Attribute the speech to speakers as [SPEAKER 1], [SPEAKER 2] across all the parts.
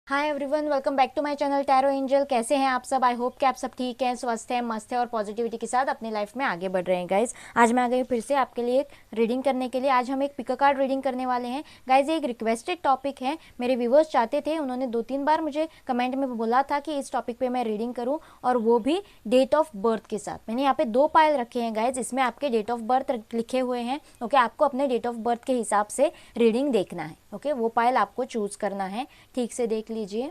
[SPEAKER 1] Hi everyone, welcome back to my channel tarot angel. कैसे हैं आप सब? आई होप कि आप सब ठीक हैं, स्वस्थ हैं, मस्त हैं और पॉजिटिविटी के साथ अपनी लाइफ में आगे बढ़ रहे हैं। गाइज, आज मैं आ गई फिर से आपके लिए एक रीडिंग करने के लिए। आज हम एक पिको कार्ड रीडिंग करने वाले हैं। गाइज, ये एक रिक्वेस्टेड टॉपिक है, मेरे व्यूवर्स चाहते थे, उन्होंने 2-3 बार मुझे कमेंट में बोला था कि इस टॉपिक पर मैं रीडिंग करूँ, और वो भी डेट ऑफ बर्थ के साथ। मैंने यहाँ पे 2 पायल रखे हैं गाइज, इसमें आपके डेट ऑफ बर्थ लिखे हुए हैं। ओके, आपको अपने डेट ऑफ बर्थ के हिसाब से रीडिंग देखना है। ओके, वो पायल आपको चूज करना है, ठीक से देख लीजिए।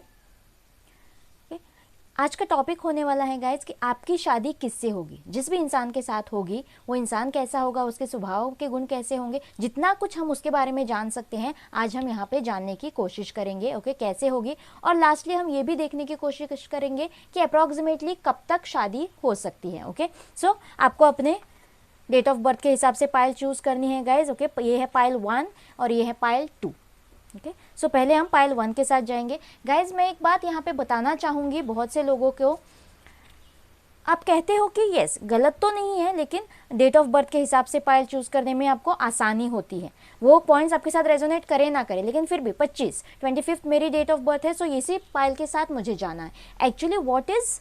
[SPEAKER 1] आज का टॉपिक होने वाला है गाइज कि आपकी शादी किससे होगी। जिस भी इंसान के साथ होगी वो इंसान कैसा होगा, उसके स्वभाव के गुण कैसे होंगे, जितना कुछ हम उसके बारे में जान सकते हैं आज हम यहाँ पे जानने की कोशिश करेंगे। ओके, कैसे होगी, और लास्टली हम ये भी देखने की कोशिश करेंगे कि अप्रॉक्सीमेटली कब तक शादी हो सकती है। ओके, सो आपको अपने डेट ऑफ बर्थ के हिसाब से पायल चूज करनी है गाइज। ओके, ये है पायल 1 और ये है पायल 2। ओके, सो पहले हम पायल 1 के साथ जाएंगे। गाइज, मैं एक बात यहाँ पे बताना चाहूँगी बहुत से लोगों को। आप कहते हो कि यस, गलत तो नहीं है, लेकिन डेट ऑफ बर्थ के हिसाब से पायल चूज करने में आपको आसानी होती है। वो पॉइंट्स आपके साथ रेजोनेट करे ना करे, लेकिन फिर भी 25 मेरी डेट ऑफ बर्थ है, सो इसी पायल के साथ मुझे जाना है। Actually what is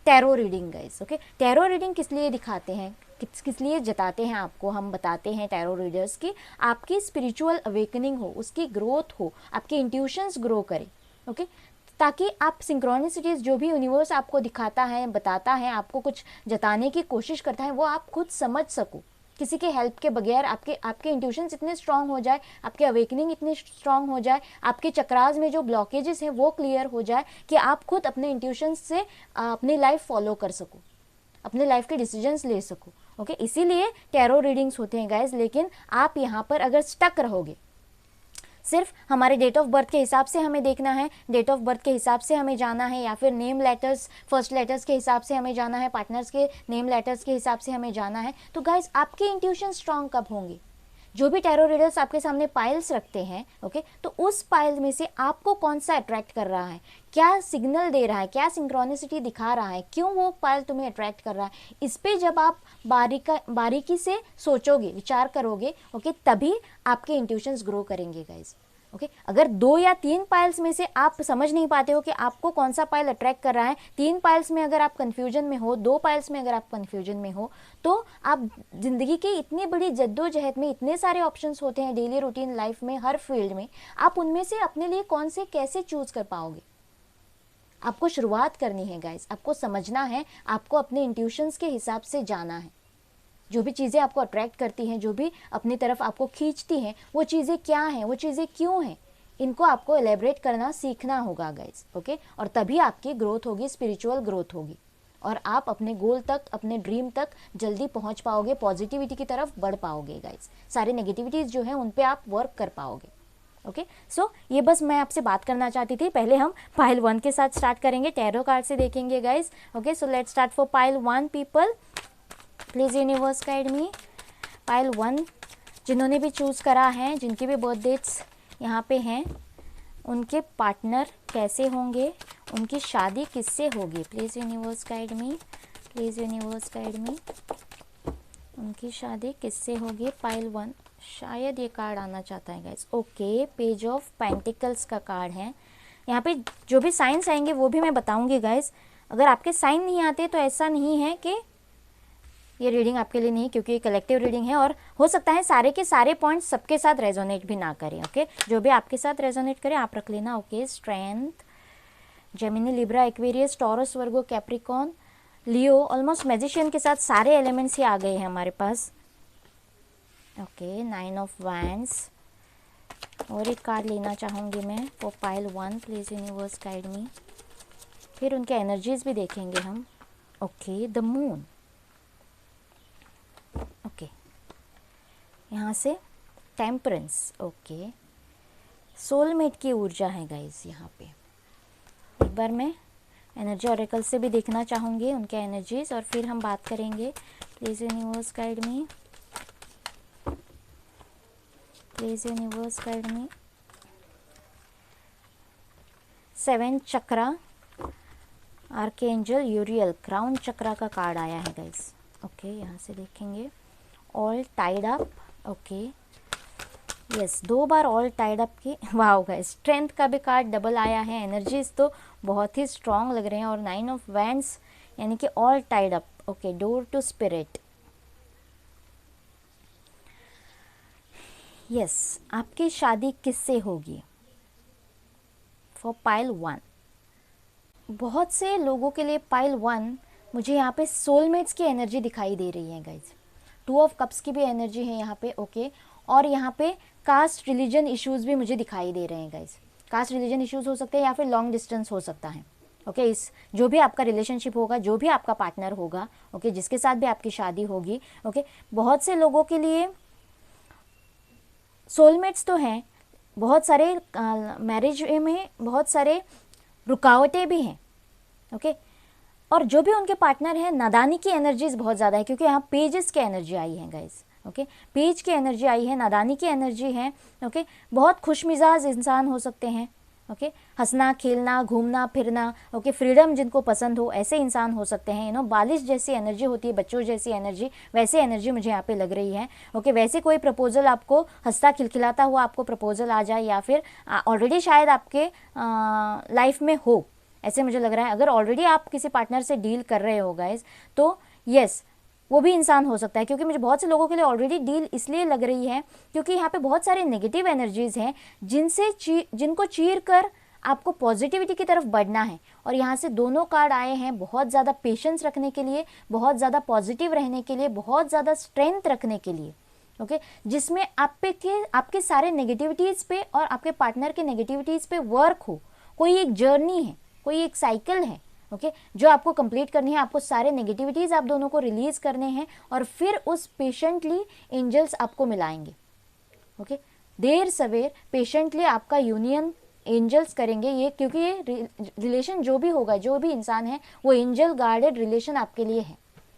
[SPEAKER 1] tarot reading guys? Okay, tarot reading किस लिए दिखाते हैं, किस लिए जताते हैं आपको, हम बताते हैं टैरो रीडर्स की आपकी स्पिरिचुअल अवेकनिंग हो, उसकी ग्रोथ हो, आपके इंट्यूशंस ग्रो करें। ओके, ताकि आप सिंक्रोनिसिटीज जो भी यूनिवर्स आपको दिखाता है, बताता है, आपको कुछ जताने की कोशिश करता है, वो आप खुद समझ सको किसी के हेल्प के बगैर। आपके इंट्यूशंस इतने स्ट्रांग हो जाए, आपके अवेकनिंग इतनी स्ट्रांग हो जाए, आपके चक्रास में जो ब्लॉकेजेस हैं वो क्लियर हो जाए कि आप खुद अपने इंट्यूशंस से अपनी लाइफ फॉलो कर सको, अपने लाइफ के डिसीजंस ले सको। ओके, इसीलिए टैरो रीडिंग्स होते हैं गाइज। लेकिन आप यहाँ पर अगर स्टक रहोगे, सिर्फ हमारे डेट ऑफ बर्थ के हिसाब से हमें देखना है, डेट ऑफ बर्थ के हिसाब से हमें जाना है, या फिर नेम लेटर्स, फर्स्ट लेटर्स के हिसाब से हमें जाना है, पार्टनर्स के नेम लेटर्स के हिसाब से हमें जाना है, तो गाइज आपके इंट्यूशन स्ट्रांग कब होंगे? जो भी टैरो रीडर्स आपके सामने पाइल्स रखते हैं, ओके, तो उस पाइल में से आपको कौन सा अट्रैक्ट कर रहा है, क्या सिग्नल दे रहा है, क्या सिंक्रोनिसिटी दिखा रहा है, क्यों वो पाइल तुम्हें अट्रैक्ट कर रहा है, इस पे जब आप बारीकी से सोचोगे, विचार करोगे, ओके, तभी आपके इंट्यूशंस ग्रो करेंगे गाइज। ओके, अगर 2 या 3 पाइल्स में से आप समझ नहीं पाते हो कि आपको कौन सा पाइल अट्रैक्ट कर रहा है, 3 पाइल्स में अगर आप कंफ्यूजन में हो, 2 पाइल्स में अगर आप कंफ्यूजन में हो, तो आप जिंदगी की इतनी बड़ी जद्दोजहद में इतने सारे ऑप्शंस होते हैं डेली रूटीन लाइफ में, हर फील्ड में, आप उनमें से अपने लिए कौन से कैसे चूज कर पाओगे? आपको शुरुआत करनी है गाइस, आपको समझना है, आपको अपने इंट्यूशंस के हिसाब से जाना है। जो भी चीज़ें आपको अट्रैक्ट करती हैं, जो भी अपनी तरफ आपको खींचती हैं, वो चीज़ें क्या हैं, वो चीज़ें क्यों हैं, इनको आपको एलेबरेट करना सीखना होगा गाइज। ओके, और तभी आपकी ग्रोथ होगी, स्पिरिचुअल ग्रोथ होगी, और आप अपने गोल तक, अपने ड्रीम तक जल्दी पहुंच पाओगे, पॉजिटिविटी की तरफ बढ़ पाओगे गाइज। सारे नेगेटिविटीज़ जो हैं उन पे आप वर्क कर पाओगे। ओके, सो ये बस मैं आपसे बात करना चाहती थी। पहले हम पाइल 1 के साथ स्टार्ट करेंगे, टैरो कार्ड से देखेंगे guys. Okay, so let's start for pile 1 people. Please universe guide me. Pile 1 जिन्होंने भी चूज़ करा है, जिनकी भी बर्थ डेट्स यहाँ पे हैं, उनके पार्टनर कैसे होंगे, उनकी शादी किससे होगी। Please universe guide me, please universe guide मी। उनकी शादी किससे होगी? पाइल 1, शायद ये कार्ड आना चाहता है guys. Okay, page of pentacles का कार्ड है। यहाँ पे जो भी साइंस आएंगे वो भी मैं बताऊंगी गाइस। अगर आपके साइन नहीं आते तो ऐसा नहीं है कि ये रीडिंग आपके लिए नहीं, क्योंकि ये कलेक्टिव रीडिंग है और हो सकता है सारे के सारे पॉइंट्स सबके साथ रेजोनेट भी ना करें। ओके, जो भी आपके साथ रेजोनेट करे आप रख लेना। Okay, strength, Gemini, Libra, Aquarius, Taurus, Virgo, Capricorn, Leo, almost magician के साथ सारे एलिमेंट्स ही आ गए हैं हमारे पास। Okay, 9 of wands. और एक कार्ड लेना चाहूँगी मैं for pile 1, please universe guide मी। फिर उनके एनर्जीज भी देखेंगे हम। Okay, the moon. ओके, यहाँ से टेम्परेंस। ओके, सोलमेट की ऊर्जा है गाइस यहाँ पे। एक बार मैं एनर्जी ऑरेकल से भी देखना चाहूँगी उनके एनर्जीज, और फिर हम बात करेंगे। Please universe guide me, please universe guide me. 7 chakra, archangel Uriel, crown chakra का कार्ड आया है गाइस। ओके, यहाँ से देखेंगे। All tied up. Okay, yes, 2 बार ऑल टाइड अप की, वाओ गाइस, स्ट्रेंथ का भी कार्ड डबल आया है, एनर्जीज तो बहुत ही स्ट्रांग लग रहे हैं। और 9 ऑफ वैंड्स यानी कि all tied up. Okay, door to spirit. Yes, आपकी शादी किससे होगी? फॉर पाइल 1, बहुत से लोगों के लिए पाइल 1 मुझे यहाँ पे सोलमेट्स की एनर्जी दिखाई दे रही है गाइज। 2 ऑफ कप्स की भी एनर्जी है यहाँ पे। ओके, और यहाँ पे कास्ट रिलीजन इश्यूज भी मुझे दिखाई दे रहे हैं गाइज। कास्ट रिलीजन इश्यूज हो सकते हैं या फिर लॉन्ग डिस्टेंस हो सकता है। ओके, इस जो भी आपका रिलेशनशिप होगा, जो भी आपका पार्टनर होगा, ओके, जिसके साथ भी आपकी शादी होगी, ओके, बहुत से लोगों के लिए सोलमेट्स तो हैं, बहुत सारे मैरिज में बहुत सारे रुकावटें भी हैं। ओके, और जो भी उनके पार्टनर हैं, नादानी की एनर्जीज बहुत ज़्यादा है, क्योंकि यहाँ पेजेस की एनर्जी आई है गाइस। ओके, पेज की एनर्जी आई है, नादानी की एनर्जी है। ओके, बहुत खुशमिजाज इंसान हो सकते हैं। ओके, हंसना खेलना घूमना फिरना, ओके, फ्रीडम जिनको पसंद हो, ऐसे इंसान हो सकते हैं। बालिश जैसी एनर्जी होती है, बच्चों जैसी एनर्जी, वैसे एनर्जी मुझे यहाँ पे लग रही है। ओके, वैसे कोई प्रपोजल आपको हंसता खिलखिलाता हुआ आपको प्रपोजल आ जाए, या फिर ऑलरेडी शायद आपके लाइफ में हो, ऐसे मुझे लग रहा है। अगर ऑलरेडी आप किसी पार्टनर से डील कर रहे हो गाइज, तो यस, वो भी इंसान हो सकता है। क्योंकि मुझे बहुत से लोगों के लिए ऑलरेडी डील इसलिए लग रही है क्योंकि यहाँ पे बहुत सारे नेगेटिव एनर्जीज हैं जिनको चीर कर आपको पॉजिटिविटी की तरफ बढ़ना है। और यहाँ से दोनों कार्ड आए हैं बहुत ज़्यादा पेशेंस रखने के लिए, बहुत ज़्यादा पॉजिटिव रहने के लिए, बहुत ज़्यादा स्ट्रेंथ रखने के लिए। ओके, जिसमें आपके सारे नेगेटिविटीज़ पे और आपके पार्टनर के नेगेटिविटीज़ पे वर्क हो। कोई एक जर्नी है, कोई एक साइकिल है, ओके, जो आपको कंप्लीट करनी है। आपको सारे नेगेटिविटीज़ आप दोनों को रिलीज करने हैं और फिर उस पेशेंटली एंजल्स आपको मिलाएंगे। ओके, देर सवेर पेशेंटली आपका यूनियन एंजल्स करेंगे ये, क्योंकि ये रिलेशन जो भी होगा, जो भी इंसान है, वो एंजल गार्डेड रिलेशन आपके लिए है।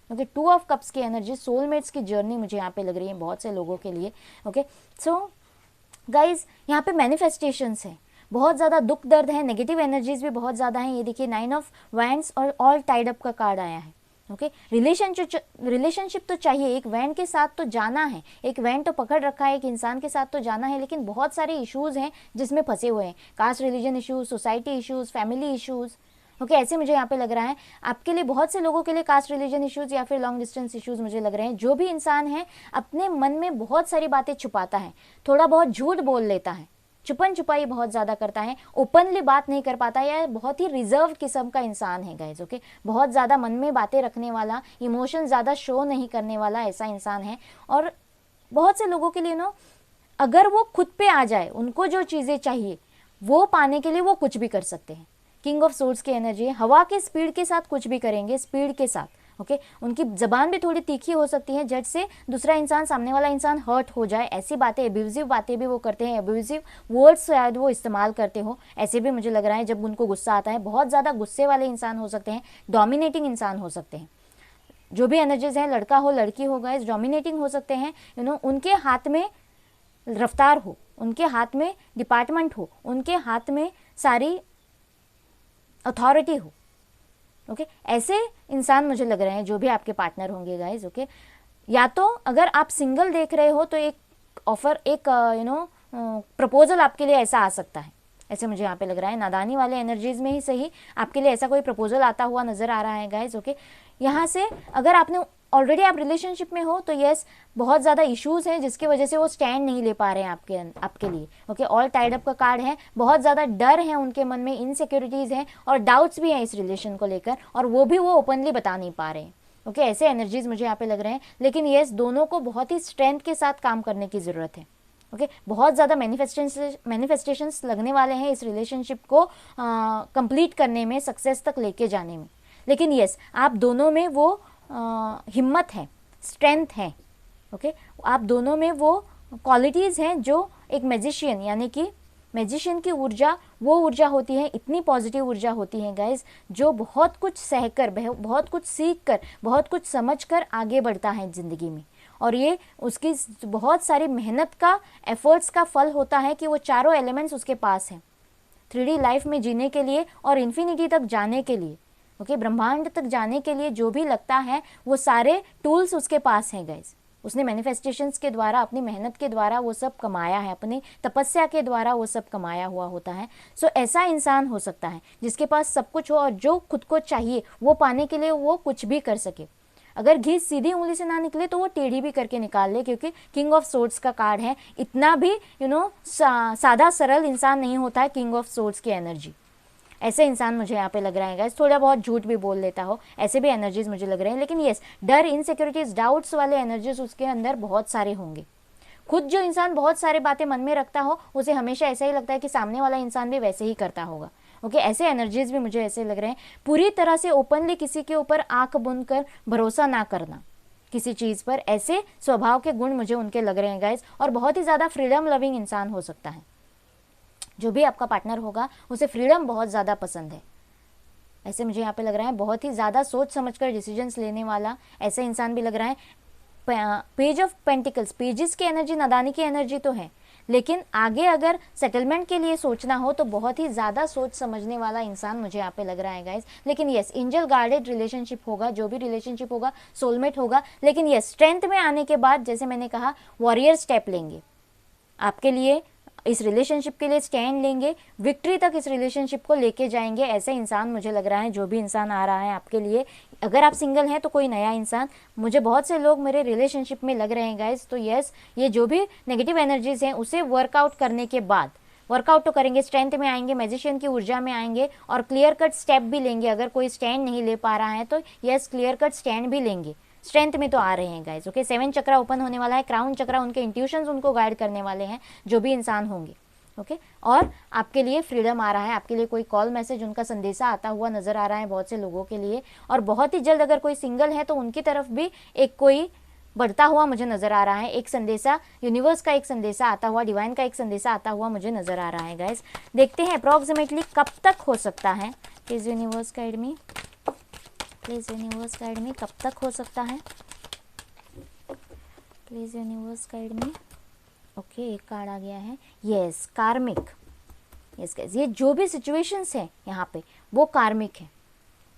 [SPEAKER 1] ओके, 2 ऑफ कप्स की एनर्जी, सोलमेट्स की जर्नी मुझे यहाँ पे लग रही है बहुत से लोगों के लिए। ओके, सो गाइज, यहाँ पे मैनिफेस्टेशंस है, बहुत ज़्यादा दुख दर्द है, नेगेटिव एनर्जीज भी बहुत ज़्यादा हैं। ये देखिए 9 ऑफ वैंड्स और ऑल टाइड अप का कार्ड आया है। ओके, रिलेशनशिप तो चाहिए, एक वैंड के साथ तो जाना है, एक वैंड तो पकड़ रखा है, एक इंसान के साथ तो जाना है, लेकिन बहुत सारे इश्यूज हैं जिसमें फंसे हुए हैं। Caste religion issues, society issues, family issues. Okay, ऐसे मुझे यहाँ पे लग रहा है आपके लिए, बहुत से लोगों के लिए कास्ट रिलीजन इश्यूज या फिर लॉन्ग डिस्टेंस इश्यूज मुझे लग रहे हैं। जो भी इंसान है अपने मन में बहुत सारी बातें छुपाता है, थोड़ा बहुत झूठ बोल लेता है, छुपन छुपाई बहुत ज़्यादा करता है, ओपनली बात नहीं कर पाता, या बहुत ही रिजर्व किस्म का इंसान है गाइज। ओके, बहुत ज़्यादा मन में बातें रखने वाला, इमोशन ज़्यादा शो नहीं करने वाला ऐसा इंसान है। और बहुत से लोगों के लिए अगर वो खुद पे आ जाए, उनको जो चीज़ें चाहिए वो पाने के लिए वो कुछ भी कर सकते हैं। किंग ऑफ सोर्ड्स की एनर्जी है, हवा के स्पीड के साथ कुछ भी करेंगे, स्पीड के साथ। ओके, उनकी जबान भी थोड़ी तीखी हो सकती है, जट से दूसरा इंसान, सामने वाला इंसान हर्ट हो जाए, ऐसी बातें, एब्यूजिव बातें भी वो करते हैं, एब्यूजिव वर्ड्स शायद वो इस्तेमाल करते हो, ऐसे भी मुझे लग रहा है जब उनको गुस्सा आता है। बहुत ज़्यादा गुस्से वाले इंसान हो सकते हैं, डोमिनेटिंग इंसान हो सकते हैं। जो भी एनर्जीज हैं, लड़का हो लड़की हो गाइस, डोमिनेटिंग हो सकते हैं। उनके हाथ में रफ्तार हो, उनके हाथ में डिपार्टमेंट हो, उनके हाथ में सारी अथॉरिटी हो। ओके, ऐसे इंसान मुझे लग रहे हैं जो भी आपके पार्टनर होंगे गाइज। ओके, या तो अगर आप सिंगल देख रहे हो तो एक ऑफर, एक प्रपोजल आपके लिए ऐसा आ सकता है, ऐसे मुझे यहाँ पे लग रहा है। नादानी वाले एनर्जीज में ही सही आपके लिए ऐसा कोई प्रपोजल आता हुआ नजर आ रहा है गाइज। ओके, यहाँ से अगर आपने ऑलरेडी आप रिलेशनशिप में हो तो यस, बहुत ज़्यादा इश्यूज हैं जिसकी वजह से वो स्टैंड नहीं ले पा रहे हैं आपके लिए। ओके, ऑल टाइड अप का कार्ड है, बहुत ज़्यादा डर है उनके मन में, इनसिक्योरिटीज़ हैं और डाउट्स भी हैं इस रिलेशन को लेकर, और वो भी वो ओपनली बता नहीं पा रहे हैं। ओके, ऐसे एनर्जीज मुझे यहाँ पे लग रहे हैं। लेकिन यस, दोनों को बहुत ही स्ट्रेंथ के साथ काम करने की ज़रूरत है। ओके, बहुत ज़्यादा मैनिफेस्टेशंस लगने वाले हैं इस रिलेशनशिप को कंप्लीट करने में, सक्सेस तक लेके जाने में। लेकिन यस, आप दोनों में वो हिम्मत है, स्ट्रेंथ है। ओके, आप दोनों में वो क्वालिटीज़ हैं जो एक मैजिशियन, यानी कि मैजिशियन की ऊर्जा, वो ऊर्जा होती है, इतनी पॉजिटिव ऊर्जा होती है गाइज, जो बहुत कुछ सहकर, बहुत कुछ सीख कर, बहुत कुछ समझ कर आगे बढ़ता है ज़िंदगी में। और ये उसकी बहुत सारी मेहनत का, एफर्ट्स का फल होता है कि वो चारों एलिमेंट्स उसके पास हैं 3D लाइफ में जीने के लिए और इन्फिनिटी तक जाने के लिए। ओके, ब्रह्मांड तक जाने के लिए जो भी लगता है वो सारे टूल्स उसके पास हैं गाइज। उसने मैनिफेस्टेशंस के द्वारा, अपनी मेहनत के द्वारा वो सब कमाया है, अपनी तपस्या के द्वारा वो सब कमाया हुआ होता है। सो ऐसा इंसान हो सकता है जिसके पास सब कुछ हो और जो खुद को चाहिए वो पाने के लिए वो कुछ भी कर सके। अगर घी सीधी उंगली से ना निकले तो वो टेढ़ी भी करके निकाल ले, क्योंकि किंग ऑफ सोर्ड्स का कार्ड है। इतना भी सादा सरल इंसान नहीं होता है किंग ऑफ सोर्ड्स की एनर्जी। ऐसे इंसान मुझे यहाँ पे लग रहा है गाइस, थोड़ा बहुत झूठ भी बोल लेता हो, ऐसे भी एनर्जीज मुझे लग रहे हैं। लेकिन यस, डर, इनसिक्योरिटीज, डाउट्स वाले एनर्जीज उसके अंदर बहुत सारे होंगे। खुद जो इंसान बहुत सारे बातें मन में रखता हो उसे हमेशा ऐसा ही लगता है कि सामने वाला इंसान भी वैसे ही करता होगा। ओके, ऐसे एनर्जीज भी मुझे ऐसे लग रहे हैं। पूरी तरह से ओपनली किसी के ऊपर आंख बंद कर भरोसा ना करना किसी चीज़ पर, ऐसे स्वभाव के गुण मुझे उनके लग रहे हैं गाइस। और बहुत ही ज़्यादा फ्रीडम लविंग इंसान हो सकता है। जो भी आपका पार्टनर होगा उसे फ्रीडम बहुत ज़्यादा पसंद है, ऐसे मुझे यहाँ पे लग रहा है। बहुत ही ज़्यादा सोच समझकर डिसीजंस लेने वाला ऐसा इंसान भी लग रहा है। पेज ऑफ पेंटिकल्स, पेजेस की एनर्जी, नादानी की एनर्जी तो है, लेकिन आगे अगर सेटलमेंट के लिए सोचना हो तो बहुत ही ज़्यादा सोच समझने वाला इंसान मुझे यहाँ पे लग रहा है गाइस। लेकिन यस, एंजल गार्डेड रिलेशनशिप होगा, जो भी रिलेशनशिप होगा सोलमेट होगा। लेकिन यस, स्ट्रेंथ में आने के बाद जैसे मैंने कहा वॉरियर स्टेप लेंगे, आपके लिए इस रिलेशनशिप के लिए स्टैंड लेंगे, विक्ट्री तक इस रिलेशनशिप को लेके जाएंगे। ऐसे इंसान मुझे लग रहा है जो भी इंसान आ रहा है आपके लिए। अगर आप सिंगल हैं तो कोई नया इंसान, मुझे बहुत से लोग मेरे रिलेशनशिप में लग रहे हैं गाइस। तो यस, ये जो भी नेगेटिव एनर्जीज हैं उसे वर्कआउट करने के बाद, वर्कआउट तो करेंगे, स्ट्रेंथ में आएंगे, मैजिशियन की ऊर्जा में आएंगे और क्लियर कट स्टेप भी लेंगे। अगर कोई स्टैंड नहीं ले पा रहा है तो यस, क्लियर कट स्टैंड भी लेंगे। स्ट्रेंथ में तो आ रहे हैं गाइज। ओके, 7 चक्रा ओपन होने वाला है, क्राउन चक्रा उनके इंट्यूशंस उनको गाइड करने वाले हैं जो भी इंसान होंगे। ओके, और आपके लिए फ्रीडम आ रहा है, आपके लिए कोई कॉल मैसेज, उनका संदेशा आता हुआ नजर आ रहा है बहुत से लोगों के लिए। और बहुत ही जल्द अगर कोई सिंगल है तो उनकी तरफ भी एक कोई बढ़ता हुआ मुझे नजर आ रहा है, एक संदेशा, यूनिवर्स का एक संदेशा आता हुआ, डिवाइन का एक संदेशा आता हुआ मुझे नजर आ रहा है गाइज। देखते हैं अप्रॉक्सीमेटली कब तक हो सकता है। Please universe guide me, please universe guide मी, कब तक हो सकता है, please universe guide me. Okay, एक कार्ड आ गया है, यस, कार्मिक। यस गाइस, ये जो भी सिचुएशंस हैं यहाँ पे वो कार्मिक है।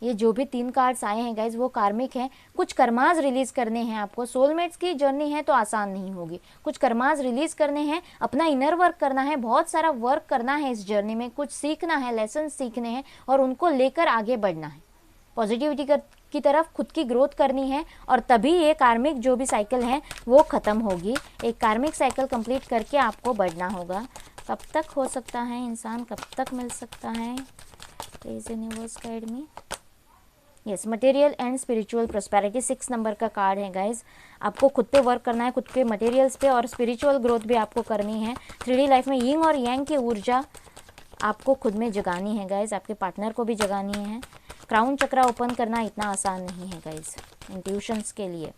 [SPEAKER 1] ये जो भी 3 कार्ड्स आए हैं गाइज वो कार्मिक हैं। कुछ कर्माज रिलीज करने हैं आपको। सोलमेट्स की जर्नी है तो आसान नहीं होगी, कुछ कर्माज रिलीज करने हैं, अपना इनर वर्क करना है, बहुत सारा वर्क करना है इस जर्नी में, कुछ सीखना है, लेसन सीखने हैं और उनको लेकर आगे बढ़ना है, पॉजिटिविटी की तरफ खुद की ग्रोथ करनी है। और तभी ये कार्मिक जो भी साइकिल है वो ख़त्म होगी। एक कार्मिक साइकिल कंप्लीट करके आपको बढ़ना होगा। कब तक हो सकता है इंसान, कब तक मिल सकता है, please universe guide me. Yes, material and spiritual prosperity 6 number का कार्ड है गाइज। आपको खुद पे वर्क करना है, खुद के मटेरियल्स पे, और स्पिरिचुअल ग्रोथ भी आपको करनी है। 3D लाइफ में यिंग और यांग की ऊर्जा आपको खुद में जगानी है गाइज, आपके पार्टनर को भी जगानी है। क्राउन चक्रा ओपन करना इतना आसान नहीं है गाइज इंट्यूशंस के लिए।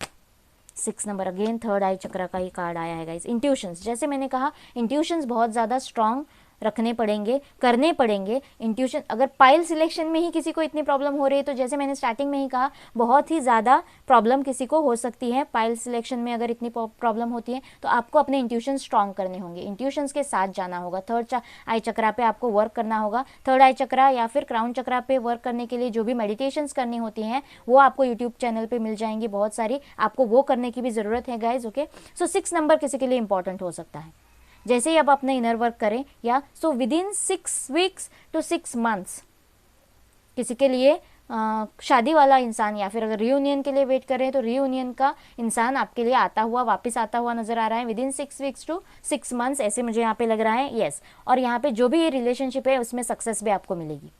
[SPEAKER 1] 6 नंबर अगेन थर्ड आई चक्रा का ही कार्ड आया है गाइज। इंट्यूशंस, जैसे मैंने कहा, इंट्यूशंस बहुत ज़्यादा स्ट्रॉन्ग रखने पड़ेंगे, करने पड़ेंगे। इंट्यूशन, अगर पाइल सिलेक्शन में ही किसी को इतनी प्रॉब्लम हो रही है तो जैसे मैंने स्टार्टिंग में ही कहा, बहुत ही ज़्यादा प्रॉब्लम किसी को हो सकती है। पाइल सिलेक्शन में अगर इतनी प्रॉब्लम होती है तो आपको अपने इंट्यूशन स्ट्रॉन्ग करने होंगे, इंट्यूशंस के साथ जाना होगा। थर्ड आई चक्रा पे आपको वर्क करना होगा। थर्ड आई चक्रा या फिर क्राउन चक्रा पे वर्क करने के लिए जो भी मेडिटेशंस करनी होती हैं वो आपको यूट्यूब चैनल पे मिल जाएंगी बहुत सारी, आपको वो करने की भी ज़रूरत है गाइज। ओके, सो 6 नंबर किसी के लिए इंपॉर्टेंट हो सकता है। जैसे ही आप अपने इनर वर्क करें, या so within 6 weeks to 6 months किसी के लिए शादी वाला इंसान, या फिर अगर रीयूनियन के लिए वेट कर रहे हैं तो रीयूनियन का इंसान आपके लिए आता हुआ, वापस आता हुआ नजर आ रहा है। विदिन 6 वीक्स टू 6 मंथ्स ऐसे मुझे यहाँ पे लग रहा है। यस, और यहाँ पे जो भी ये रिलेशनशिप है उसमें सक्सेस भी आपको मिलेगी।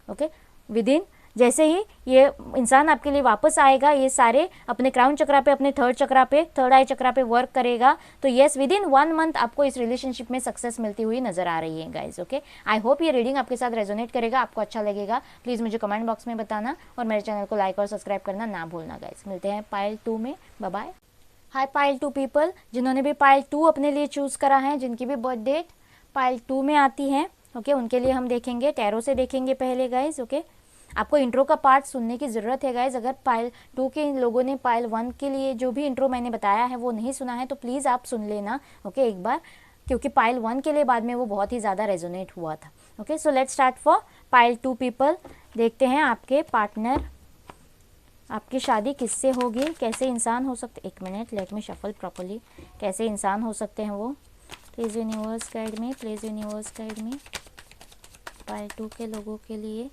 [SPEAKER 1] ओके, विदिन जैसे ही ये इंसान आपके लिए वापस आएगा, ये सारे अपने क्राउन चक्रा पे, अपने थर्ड चक्रा पे, थर्ड आई चक्रा पे वर्क करेगा, तो यस, विदिन 1 मंथ आपको इस रिलेशनशिप में सक्सेस मिलती हुई नजर आ रही है गाइज। ओके, आई होप ये रीडिंग आपके साथ रेजोनेट करेगा, आपको अच्छा लगेगा। प्लीज़ मुझे कमेंट बॉक्स में बताना और मेरे चैनल को लाइक और सब्सक्राइब करना ना भूलना गाइज। मिलते हैं पाइल 2 में, बाय बाय। हाय पाइल 2 पीपल, जिन्होंने भी पाइल 2 अपने लिए चूज़ करा है, जिनकी भी बर्थ डेट पाइल 2 में आती है, ओके, उनके लिए हम देखेंगे, टैरो से देखेंगे पहले गाइज। ओके, आपको इंट्रो का पार्ट सुनने की ज़रूरत है गाइज। अगर पाइल 2 के लोगों ने पाइल 1 के लिए जो भी इंट्रो मैंने बताया है वो नहीं सुना है तो प्लीज़ आप सुन लेना, ओके, एक बार, क्योंकि पाइल 1 के लिए बाद में वो बहुत ही ज़्यादा रेजोनेट हुआ था। Okay, so let's start for pile 2 people. देखते हैं आपके पार्टनर आपकी शादी किससे होगी, कैसे इंसान हो सकते, एक minute let me shuffle properly, कैसे इंसान हो सकते हैं वो। Please universe guide me, please universe guide me. Pile 2 के लोगों के लिए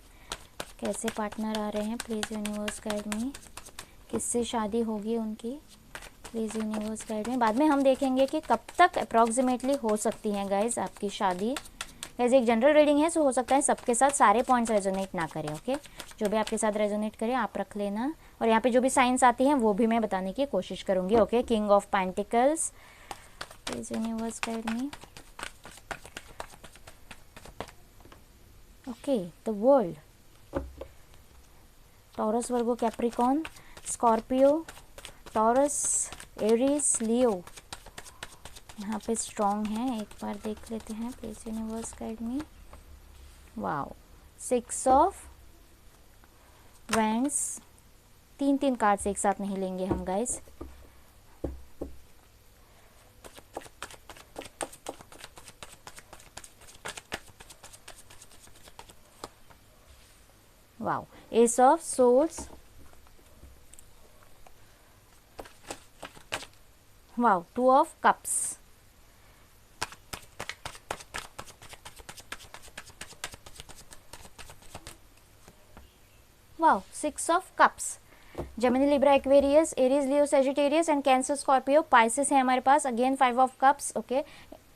[SPEAKER 1] कैसे पार्टनर आ रहे हैं, प्लीज़ यूनिवर्स गाइड मी। किससे शादी होगी उनकी, प्लीज़ यूनिवर्स गाइड में। बाद में हम देखेंगे कि कब तक अप्रॉक्सीमेटली हो सकती हैं गाइज आपकी शादी। गाइज एक जनरल रीडिंग है, सो हो सकता है सबके साथ सारे पॉइंट्स रेजोनेट ना करें, ओके। जो भी आपके साथ रेजोनेट करे आप रख लेना, और यहाँ पे जो भी साइंस आती हैं वो भी मैं बताने की कोशिश करूँगी, okay. King of pentacles, please universe guide me, okay. The world, Taurus, Virgo, Capricorn, Scorpio, Taurus, Aries, Leo यहाँ पे स्ट्रॉन्ग हैं। एक बार देख लेते हैं, please universe guide me. Wow, 6 of wands, 3 cards एक साथ नहीं लेंगे हम guys. Wow, ace of swords, wow, 2 of cups, wow, 6 of cups. Gemini, Libra, Aquarius, Aries, Leo, Sagittarius and Cancer, Scorpio, Pisces है हमारे पास। Again 5 of cups, okay.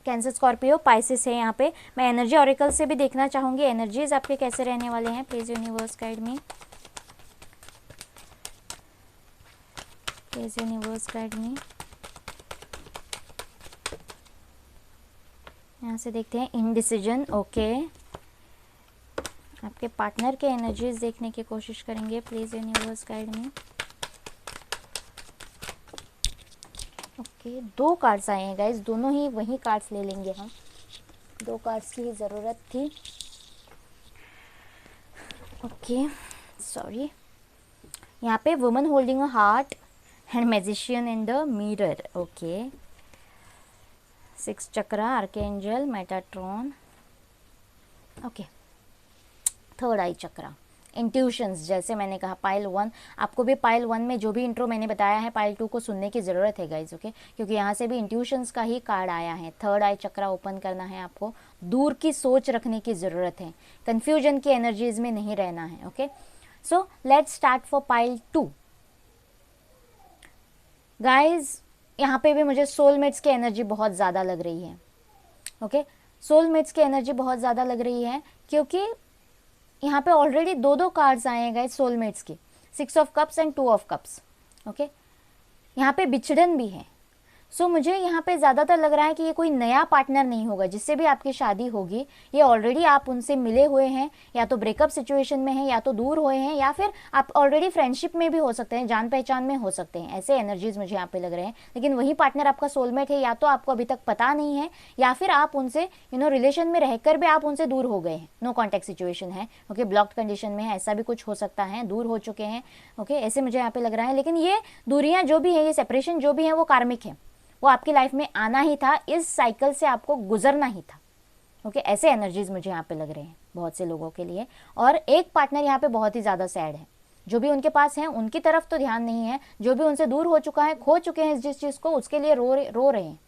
[SPEAKER 1] Cancer, Scorpio, Pisces है यहाँ पे। मैं एनर्जी ऑरिकल से भी देखना चाहूँगी, एनर्जीज आपके कैसे रहने वाले हैं, please universe guide me, please universe guide मी। यहाँ से देखते हैं इनडिसीजन, ओके। आपके पार्टनर के एनर्जीज देखने की कोशिश करेंगे, please universe guide me, okay. 2 cards आए हैं गाइज, दोनों ही वही कार्ड्स ले लेंगे हम, 2 कार्ड्स की ही ज़रूरत थी, ओके। सॉरी, यहाँ पे woman holding a heart and magician in the mirror, okay. 6 chakra, archangel, Metatron, okay. 3rd I chakra, intuitions, जैसे मैंने कहा पाइल 1, आपको भी पाइल 1 में जो भी इंट्रो मैंने बताया है पाइल 2 को सुनने की ज़रूरत है गाइज, ओके। क्योंकि यहाँ से भी इंट्यूशंस का ही कार्ड आया है। 3rd आई चक्रा ओपन करना है आपको, दूर की सोच रखने की ज़रूरत है, कन्फ्यूजन की एनर्जीज में नहीं रहना है, okay. So let's start for pile 2 guys. यहाँ पे भी मुझे सोलमेट्स की एनर्जी बहुत ज़्यादा लग रही है, ओके। सोलमेट्स की एनर्जी बहुत ज़्यादा लग रही है क्योंकि यहाँ पे ऑलरेडी 2 कार्ड्स आए हैं गाइस सोलमेट्स की, 6 of cups and 2 of cups, okay. यहाँ पे बिछड़न भी है। सो मुझे यहाँ पे ज़्यादातर लग रहा है कि ये कोई नया पार्टनर नहीं होगा जिससे भी आपकी शादी होगी, ये ऑलरेडी आप उनसे मिले हुए हैं, या तो ब्रेकअप सिचुएशन में हैं, या तो दूर हुए हैं, या फिर आप ऑलरेडी फ्रेंडशिप में भी हो सकते हैं, जान पहचान में हो सकते हैं, ऐसे एनर्जीज मुझे यहाँ पे लग रहे हैं। लेकिन वही पार्टनर आपका सोलमेट है, या तो आपको अभी तक पता नहीं है, या फिर आप उनसे रिलेशन में रहकर भी आप उनसे दूर हो गए हैं, नो कॉन्टैक्ट सिचुएशन है, ओके, ब्लॉक्ड कंडीशन में है, ऐसा भी कुछ हो सकता है, दूर हो चुके हैं, ओके, ऐसे मुझे यहाँ पे लग रहा है। लेकिन ये दूरियाँ जो भी है, ये सेपरेशन जो भी है, वो कार्मिक है, वो आपकी लाइफ में आना ही था, इस साइकिल से आपको गुजरना ही था, ओके। ऐसे एनर्जीज मुझे यहाँ पे लग रहे हैं बहुत से लोगों के लिए। और एक पार्टनर यहाँ पे बहुत ही ज़्यादा सैड है, जो भी उनके पास है उनकी तरफ तो ध्यान नहीं है, जो भी उनसे दूर हो चुका है, खो चुके हैं जिस चीज़ को, उसके लिए रो रहे हैं,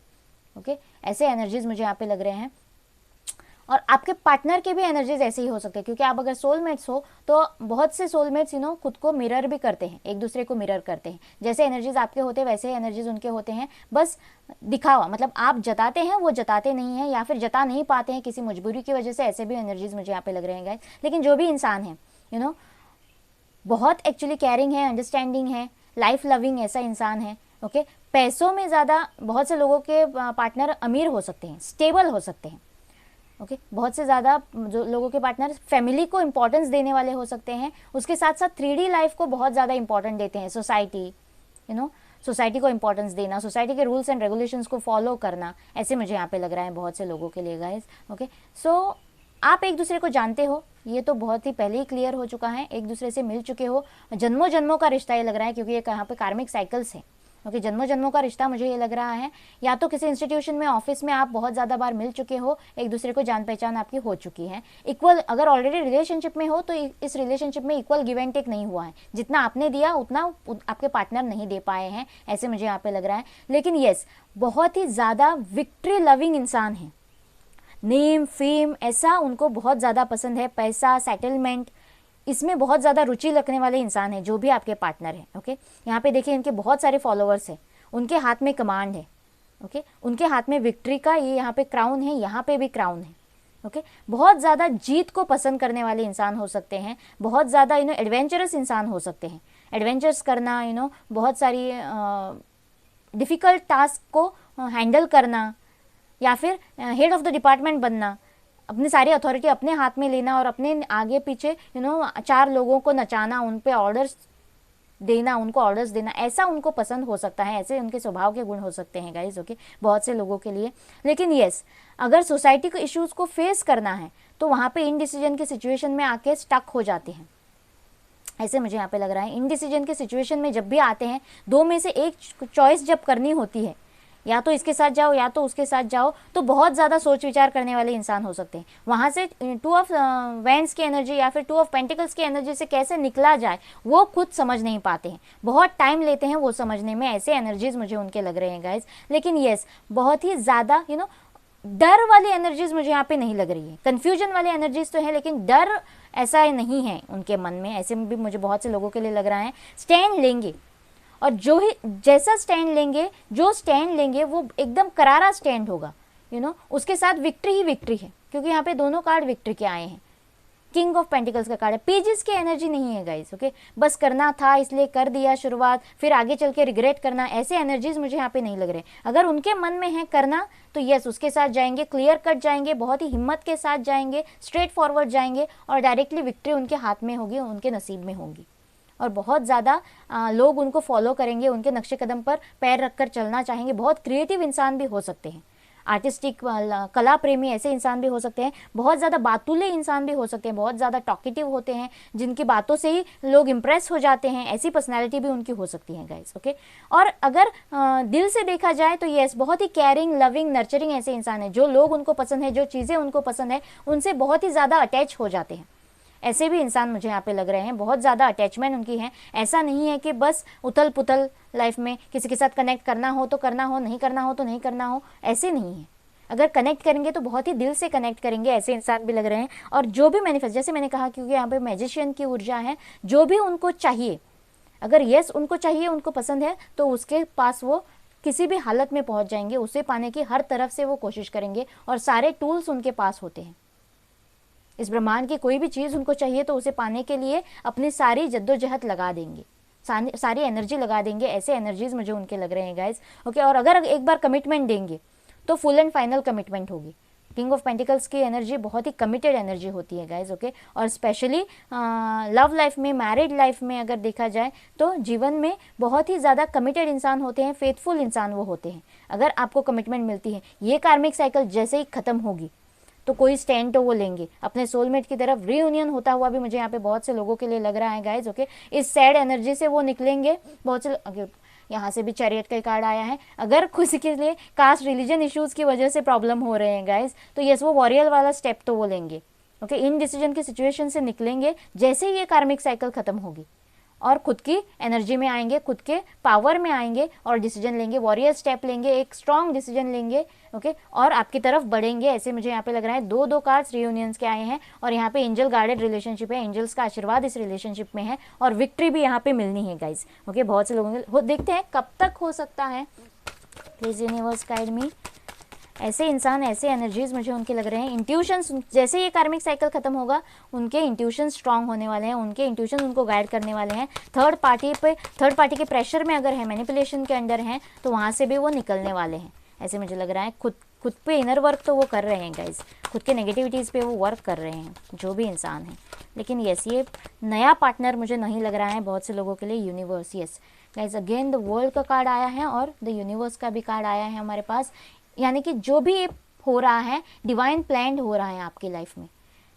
[SPEAKER 1] ओके। ऐसे एनर्जीज मुझे यहाँ पे लग रहे हैं। और आपके पार्टनर के भी एनर्जीज ऐसे ही हो सकते हैं, क्योंकि आप अगर सोलमेट्स हो तो बहुत से सोलमेट्स खुद को मिरर भी करते हैं, एक दूसरे को मिरर करते हैं, जैसे एनर्जीज आपके होते हैं वैसे एनर्जीज उनके होते हैं, बस दिखावा, मतलब आप जताते हैं वो जताते नहीं हैं, या फिर जता नहीं पाते हैं किसी मजबूरी की वजह से, ऐसे भी एनर्जीज मुझे यहाँ पे लग रहे हैं गाइस। लेकिन जो भी इंसान है बहुत एक्चुअली केयरिंग है, अंडरस्टैंडिंग है, लाइफ लविंग ऐसा इंसान है, ओके। पैसों में ज़्यादा बहुत से लोगों के पार्टनर अमीर हो सकते हैं, स्टेबल हो सकते हैं, ओके। बहुत से ज़्यादा जो लोगों के पार्टनर फैमिली को इंपॉर्टेंस देने वाले हो सकते हैं, उसके साथ साथ 3D लाइफ को बहुत ज़्यादा इंपॉर्टेंट देते हैं, सोसाइटी सोसाइटी को इंपॉर्टेंस देना, सोसाइटी के रूल्स एंड रेगुलेशंस को फॉलो करना, ऐसे मुझे यहाँ पे लग रहा है बहुत से लोगों के लिए गाइस, ओके। सो आप एक दूसरे को जानते हो, ये तो बहुत ही पहले ही क्लियर हो चुका है, एक दूसरे से मिल चुके हो, जन्मों जन्मों का रिश्ता ये लग रहा है, क्योंकि ये यहाँ पे कार्मिक साइकिल्स है, ओके, जन्मों जन्मों का रिश्ता मुझे ये लग रहा है। या तो किसी इंस्टीट्यूशन में, ऑफिस में आप बहुत ज़्यादा बार मिल चुके हो, एक दूसरे को जान पहचान आपकी हो चुकी है। इक्वल, अगर ऑलरेडी रिलेशनशिप में हो तो इस रिलेशनशिप में इक्वल गिव एंड टेक नहीं हुआ है। जितना आपने दिया उतना आपके पार्टनर नहीं दे पाए हैं, ऐसे मुझे यहाँ पे लग रहा है। लेकिन येस, बहुत ही ज़्यादा विक्ट्री लविंग इंसान है। नेम फेम ऐसा उनको बहुत ज़्यादा पसंद है, पैसा, सेटलमेंट, इसमें बहुत ज़्यादा रुचि रखने वाले इंसान है जो भी आपके पार्टनर है। ओके, यहाँ पे देखिए इनके बहुत सारे फॉलोअर्स हैं, उनके हाथ में कमांड है। ओके, उनके हाथ में विक्ट्री का ये यहाँ पे क्राउन है, यहाँ पे भी क्राउन है। ओके, बहुत ज़्यादा जीत को पसंद करने वाले इंसान हो सकते हैं, बहुत ज़्यादा एडवेंचरस इंसान हो सकते हैं। एडवेंचर्स करना, बहुत सारी डिफ़िकल्ट टास्क को हैंडल करना, या फिर हेड ऑफ द डिपार्टमेंट बनना, अपनी सारी अथॉरिटी अपने हाथ में लेना और अपने आगे पीछे 4 लोगों को नचाना, उन पे ऑर्डर्स देना, उनको ऑर्डर्स देना, ऐसा उनको पसंद हो सकता है। ऐसे उनके स्वभाव के गुण हो सकते हैं गाइज। ओके, बहुत से लोगों के लिए। लेकिन येस, अगर सोसाइटी के इश्यूज को फेस करना है तो वहाँ पे इनडिसीजन के सिचुएशन में आके स्टक हो जाते हैं, ऐसे मुझे यहाँ पे लग रहा है। इनडिसीजन के सिचुएशन में जब भी आते हैं, 2 में से एक चॉइस जब करनी होती है, या तो इसके साथ जाओ या तो उसके साथ जाओ, तो बहुत ज़्यादा सोच विचार करने वाले इंसान हो सकते हैं। वहाँ से 2 ऑफ वैंड्स की एनर्जी या फिर 2 ऑफ पेंटिकल्स की एनर्जी से कैसे निकला जाए वो खुद समझ नहीं पाते हैं, बहुत टाइम लेते हैं वो समझने में। ऐसे एनर्जीज मुझे उनके लग रहे हैं गाइज। लेकिन येस, बहुत ही ज़्यादा डर वाली एनर्जीज मुझे यहाँ पे नहीं लग रही है। कन्फ्यूजन वाली एनर्जीज तो है, लेकिन डर ऐसा नहीं है उनके मन में, ऐसे में भी मुझे बहुत से लोगों के लिए लग रहा है। स्टैंड लेंगे, और जो ही जैसा स्टैंड लेंगे, जो स्टैंड लेंगे वो एकदम करारा स्टैंड होगा। उसके साथ विक्ट्री ही विक्ट्री है, क्योंकि यहाँ पे दोनों कार्ड विक्ट्री के आए हैं। किंग ऑफ पेंटिकल्स का कार्ड है, पेजेस की एनर्जी नहीं है गाइस। ओके, बस करना था इसलिए कर दिया शुरुआत, फिर आगे चल के रिग्रेट करना, ऐसे एनर्जीज मुझे यहाँ पे नहीं लग रहे। अगर उनके मन में है करना तो यस, उसके साथ जाएंगे, क्लियर कट जाएंगे, बहुत ही हिम्मत के साथ जाएंगे, स्ट्रेट फॉरवर्ड जाएंगे, और डायरेक्टली विक्ट्री उनके हाथ में होगी, उनके नसीब में होगी। और बहुत ज़्यादा लोग उनको फॉलो करेंगे, उनके नक्शे कदम पर पैर रखकर चलना चाहेंगे। बहुत क्रिएटिव इंसान भी हो सकते हैं, आर्टिस्टिक, कला प्रेमी ऐसे इंसान भी हो सकते हैं। बहुत ज़्यादा बातुले इंसान भी हो सकते हैं, बहुत ज़्यादा टॉकेटिव होते हैं, जिनकी बातों से ही लोग इम्प्रेस हो जाते हैं, ऐसी पर्सनैलिटी भी उनकी हो सकती है गाइस। ओके, और अगर दिल से देखा जाए तो यस, बहुत ही केयरिंग, लविंग, नर्चरिंग ऐसे इंसान है। जो लोग उनको पसंद है, जो चीज़ें उनको पसंद है, उनसे बहुत ही ज़्यादा अटैच हो जाते हैं। ऐसे भी इंसान मुझे यहाँ पे लग रहे हैं, बहुत ज़्यादा अटैचमेंट उनकी है। ऐसा नहीं है कि बस उथल पुथल लाइफ में किसी के साथ कनेक्ट करना हो तो करना हो, नहीं करना हो तो नहीं करना हो, ऐसे नहीं है। अगर कनेक्ट करेंगे तो बहुत ही दिल से कनेक्ट करेंगे, ऐसे इंसान भी लग रहे हैं। और जो भी मैनिफेस्ट, जैसे मैंने कहा, क्योंकि यहाँ पे मैजिशियन की ऊर्जा है, जो भी उनको चाहिए, अगर यस उनको चाहिए, उनको पसंद है, तो उसके पास वो किसी भी हालत में पहुँच जाएंगे। उसे पाने की हर तरफ से वो कोशिश करेंगे, और सारे टूल्स उनके पास होते हैं। इस ब्रह्मांड की कोई भी चीज़ उनको चाहिए तो उसे पाने के लिए अपनी सारी जद्दोजहद लगा देंगे, सारी एनर्जी लगा देंगे। ऐसे एनर्जीज मुझे उनके लग रहे हैं गाइज। ओके, और अगर एक बार कमिटमेंट देंगे तो फुल एंड फाइनल कमिटमेंट होगी। किंग ऑफ पेंटिकल्स की एनर्जी बहुत ही कमिटेड एनर्जी होती है गाइज। ओके, और स्पेशली लव लाइफ में, मैरिड लाइफ में अगर देखा जाए तो जीवन में बहुत ही ज़्यादा कमिटेड इंसान होते हैं, फेथफुल इंसान वो होते हैं। अगर आपको कमिटमेंट मिलती है, ये कार्मिक साइकिल जैसे ही ख़त्म होगी तो कोई स्टैंड तो वो लेंगे अपने सोलमेट की तरफ। रीयूनियन होता हुआ भी मुझे यहाँ पे बहुत से लोगों के लिए लग रहा है गाइज। ओके, इस सैड एनर्जी से वो निकलेंगे। बहुत से, यहाँ से भी चैरियट का कार्ड आया है। अगर किसी के लिए कास्ट रिलीजन इश्यूज़ की वजह से प्रॉब्लम हो रहे हैं गाइज, तो यस, वो वॉरियर वाला स्टेप तो वो लेंगे। ओके, इन डिसीजन की सिचुएशन से निकलेंगे जैसे ही ये कार्मिक साइकिल ख़त्म होगी, और खुद की एनर्जी में आएंगे, खुद के पावर में आएंगे और डिसीजन लेंगे, वॉरियर स्टेप लेंगे, एक स्ट्रॉन्ग डिसीजन लेंगे। ओके, और आपकी तरफ बढ़ेंगे। ऐसे मुझे यहाँ पे लग रहा है। 2 कार्ड्स रियूनियंस के आए हैं, और यहाँ पे एंजल गार्डेड रिलेशनशिप है, एंजल्स का आशीर्वाद इस रिलेशनशिप में है, और विक्ट्री भी यहाँ पे मिलनी है गाइज। ओके, बहुत से लोगों के देखते हैं कब तक हो सकता है। प्लीज यूनिवर्स गाइड मी। ऐसे इंसान, ऐसे एनर्जीज मुझे उनके लग रहे हैं। इंट्यूशंस, जैसे ये कार्मिक साइकिल खत्म होगा, उनके इंट्यूशन स्ट्रांग होने वाले हैं, उनके इंट्यूशन उनको गाइड करने वाले हैं। थर्ड पार्टी के प्रेशर में अगर है, मैनिपुलेशन के अंडर हैं, तो वहाँ से भी वो निकलने वाले हैं, ऐसे मुझे लग रहा है। खुद पे इनर वर्क तो वो कर रहे हैं गाइज, खुद के नेगेटिविटीज़ पे वो वर्क कर रहे हैं, जो भी इंसान है। लेकिन यस, ये नया पार्टनर मुझे नहीं लग रहा है बहुत से लोगों के लिए। Universe, yes guys, again the world का कार्ड आया है और द यूनिवर्स का भी कार्ड आया है हमारे पास। यानी कि जो भी हो रहा है डिवाइन प्लान्ड हो रहा है आपकी लाइफ में।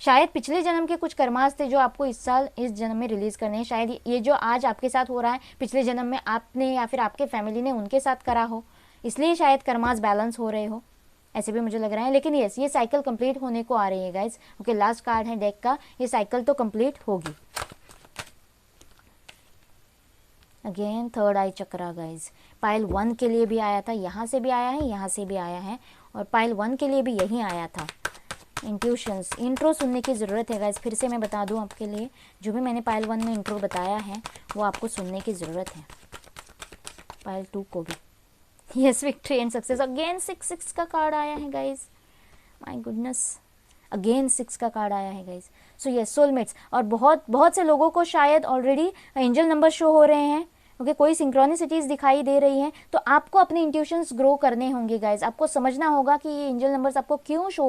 [SPEAKER 1] शायद पिछले जन्म के कुछ कर्मास थे जो आपको इस साल इस जन्म में रिलीज करने हैं। शायद ये जो आज आपके साथ हो रहा है पिछले जन्म में आपने या फिर आपके फैमिली ने उनके साथ करा हो, इसलिए शायद कर्मास बैलेंस हो रहे हो, ऐसे भी मुझे लग रहा है। लेकिन यस, ये साइकिल कंप्लीट होने को आ रही है गाइज। ओके, लास्ट कार्ड है डेक का, ये साइकिल तो कंप्लीट होगी। अगेन थर्ड आई चक्रा गाइज, पाइल 1 के लिए भी आया था, यहाँ से भी आया है, यहाँ से भी आया है, और पाइल 1 के लिए भी यही आया था। इंट्यूशंस, इंट्रो सुनने की ज़रूरत है गाइज। फिर से मैं बता दूं आपके लिए, जो भी मैंने पाइल 1 में इंट्रो बताया है वो आपको सुनने की ज़रूरत है, पाइल 2 को भी। Yes, victory and success. Again 6 का कार्ड आया है गाइज, माय गुडनेस, अगेन 6 का कार्ड आया है गाइज। So yes, soulmates. और बहुत से लोगों को शायद ऑलरेडी एंजल नंबर शो हो रहे हैं। ओके, कोई सिंक्रोनिसिटीज़ दिखाई दे रही हैं, तो आपको अपने इंट्यूशंस ग्रो करने होंगे गाइज। आपको समझना होगा कि ये एंजल नंबर्स आपको क्यों शो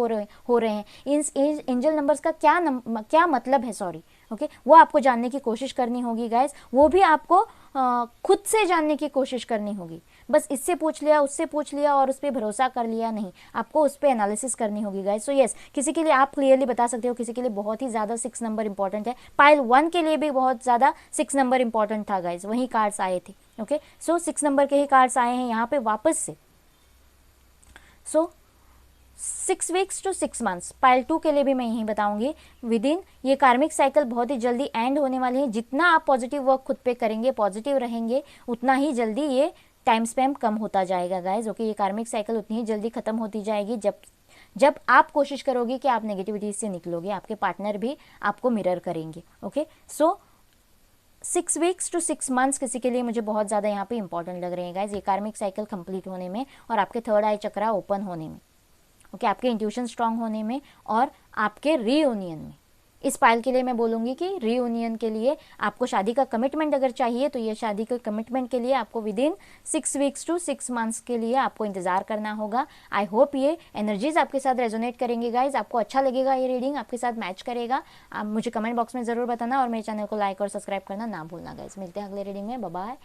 [SPEAKER 1] हो रहे हैं, इन एंजल नंबर्स का क्या मतलब है, सॉरी। ओके, वो आपको जानने की कोशिश करनी होगी गाइज। वो भी आपको खुद से जानने की कोशिश करनी होगी। बस इससे पूछ लिया, उससे पूछ लिया और उस पर भरोसा कर लिया नहीं, आपको उस पर एनालिसिस करनी होगी गाइज। सो यस, किसी के लिए आप क्लियरली बता सकते हो, किसी के लिए बहुत ही ज़्यादा 6 नंबर इंपॉर्टेंट है। पाइल 1 के लिए भी बहुत ज़्यादा 6 नंबर इंपॉर्टेंट था गाइज, वही कार्ड्स आए थे। ओके, सो 6 नंबर के ही कार्ड्स आए हैं यहाँ पे वापस से। सो 6 वीक्स टू 6 मंथ्स, पाइल 2 के लिए भी मैं यही बताऊंगी। विद इन ये कार्मिक साइकिल बहुत ही जल्दी एंड होने वाली है। जितना आप पॉजिटिव वर्क खुद पे करेंगे, पॉजिटिव रहेंगे, उतना ही जल्दी ये टाइम स्पैम कम होता जाएगा गाइज। ओके, ये कार्मिक साइकिल उतनी ही जल्दी खत्म होती जाएगी जब आप कोशिश करोगे कि आप नेगेटिविटी से निकलोगे, आपके पार्टनर भी आपको मिरर करेंगे। Okay, so 6 weeks to 6 months किसी के लिए मुझे बहुत ज़्यादा यहाँ पे इंपॉर्टेंट लग रहे हैं गाइज, ये कार्मिक साइकिल कंप्लीट होने में और आपके थर्ड आई चक्रा ओपन होने में। ओके, आपके इंट्यूशन स्ट्रांग होने में और आपके रीयूनियन में। इस पाइल के लिए मैं बोलूँगी कि रीयूनियन के लिए आपको शादी का कमिटमेंट अगर चाहिए तो ये शादी के कमिटमेंट के लिए आपको within 6 weeks to 6 months के लिए आपको इंतज़ार करना होगा। आई होप ये एनर्जीज आपके साथ रेजोनेट करेंगे गाइज, आपको अच्छा लगेगा, ये रीडिंग आपके साथ मैच करेगा। आप मुझे कमेंट बॉक्स में ज़रूर बताना और मेरे चैनल को लाइक और सब्सक्राइब करना ना भूलना गाइज। मिलते हैं अगले रीडिंग में, बाय बाय।